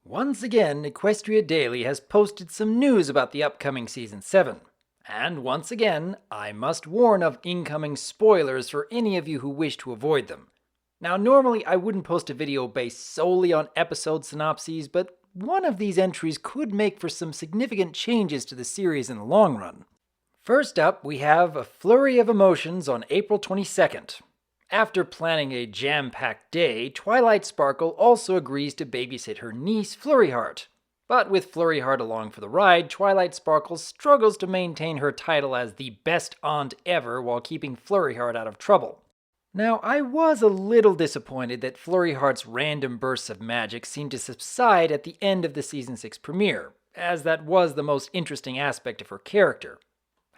Once again, Equestria Daily has posted some news about the upcoming Season 7. And once again, I must warn of incoming spoilers for any of you who wish to avoid them. Now, normally I wouldn't post a video based solely on episode synopses, but one of these entries could make for some significant changes to the series in the long run. First up, we have a Flurry of Emotions on April 22nd. After planning a jam-packed day, Twilight Sparkle also agrees to babysit her niece, Flurryheart. But with Flurryheart along for the ride, Twilight Sparkle struggles to maintain her title as the best aunt ever while keeping Flurryheart out of trouble. Now, I was a little disappointed that Flurryheart's random bursts of magic seemed to subside at the end of the Season 6 premiere, as that was the most interesting aspect of her character.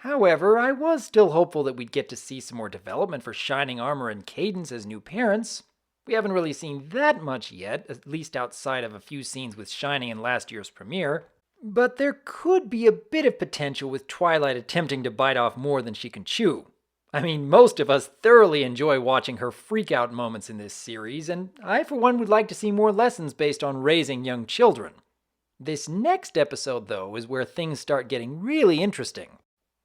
However, I was still hopeful that we'd get to see some more development for Shining Armor and Cadence as new parents. We haven't really seen that much yet, at least outside of a few scenes with Shining in last year's premiere. But there could be a bit of potential with Twilight attempting to bite off more than she can chew. I mean, most of us thoroughly enjoy watching her freak-out moments in this series, and I for one would like to see more lessons based on raising young children. This next episode, though, is where things start getting really interesting.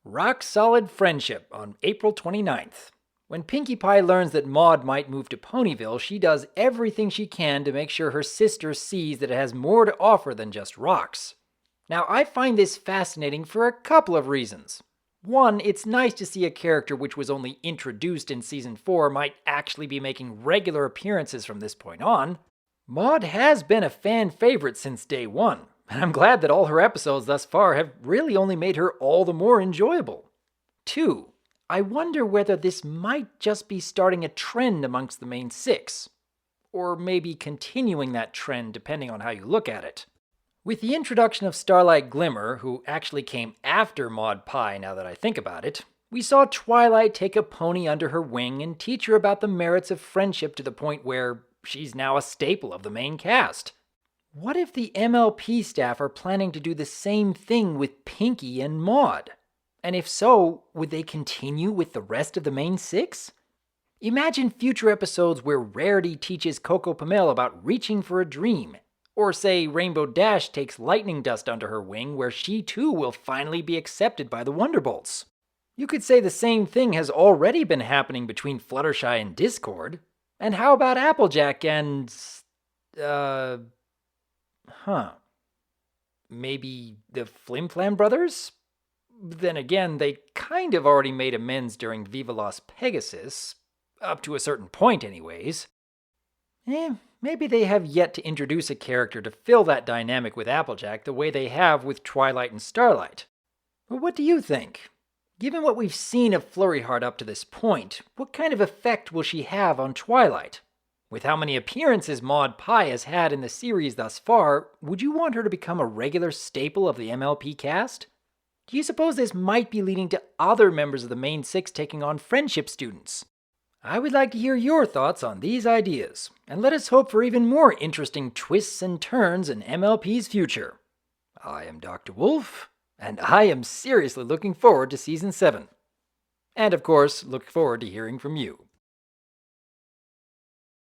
Rock Solid Friendship on April 29th. When Pinkie Pie learns that Maud might move to Ponyville, she does everything she can to make sure her sister sees that it has more to offer than just rocks. Now, I find this fascinating for a couple of reasons. One, it's nice to see a character which was only introduced in Season 4 might actually be making regular appearances from this point on. Maud has been a fan favorite since day one, and I'm glad that all her episodes thus far have really only made her all the more enjoyable. 2, I wonder whether this might just be starting a trend amongst the main 6, or maybe continuing that trend depending on how you look at it. With the introduction of Starlight Glimmer, who actually came after Maud Pie now that I think about it, we saw Twilight take a pony under her wing and teach her about the merits of friendship to the point where she's now a staple of the main cast. What if the MLP staff are planning to do the same thing with Pinkie and Maud? And if so, would they continue with the rest of the main 6? Imagine future episodes where Rarity teaches Coco Pamel about reaching for a dream. Or say Rainbow Dash takes Lightning Dust under her wing where she too will finally be accepted by the Wonderbolts. You could say the same thing has already been happening between Fluttershy and Discord. And how about Applejack and... maybe the Flim Flam brothers? Then again, they kind of already made amends during Viva Las Pegasus. Up to a certain point anyways. Maybe they have yet to introduce a character to fill that dynamic with Applejack the way they have with Twilight and Starlight. But what do you think? Given what we've seen of Flurryheart up to this point, what kind of effect will she have on Twilight? With how many appearances Maud Pie has had in the series thus far, would you want her to become a regular staple of the MLP cast? Do you suppose this might be leading to other members of the main 6 taking on friendship students? I would like to hear your thoughts on these ideas, and let us hope for even more interesting twists and turns in MLP's future. I am Dr. Wolf, and I am seriously looking forward to Season 7. And of course, look forward to hearing from you.